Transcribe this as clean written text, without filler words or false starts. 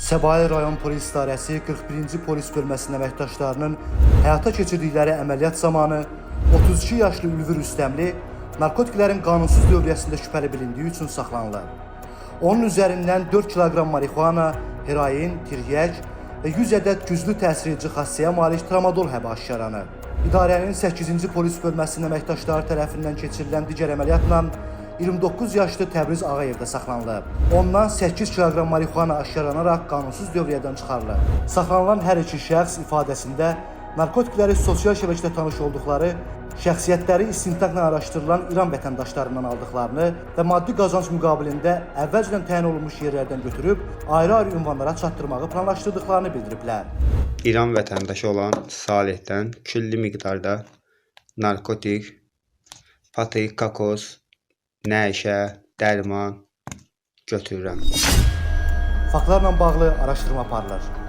Səbail rayon polis idarəsi 41-ci polis bölməsinin əməkdaşlarının həyata keçirdikləri əməliyyat zamanı 32 yaşlı Ülvi Rüstəmli narkotiklərin qanunsuz dövriyyəsində şübhəli bilindiyi üçün saxlanılır. Onun üzərindən 4 kiloqram marihuana, heroin, tiryək və 100 ədəd güclü təsir edici xassəyə malik tramadol həbə aşkarlanıb. İdarənin 8-ci polis bölməsinin əməkdaşları tərəfindən keçirilən digər əməliyyatla 29 yaşlı Təbriz Ağayevdə saxlanılıb. Ondan 8 kiloqram marihuana aşkarlanaraq qanunsuz dövriyyədən çıxarılıb. Saxlanılan hər iki şəxs ifadəsində narkotikləri sosial şəbəkədə tanış olduqları, şəxsiyyətləri istintaqla araşdırılan İran vətəndaşlarından aldıqlarını və maddi qazanc müqabilində əvvəlcədən təyin olunmuş yerlərdən götürüb ayrı-ayrı ünvanlara çatdırmağı planlaşdırdıqlarını bildiriblər. İran vətəndaşı olan Salihdən külli miqdarda narkotik, patrik, kakos, nəşə, dərman götürürəm. Faktlarla bağlı araşdırma aparılır.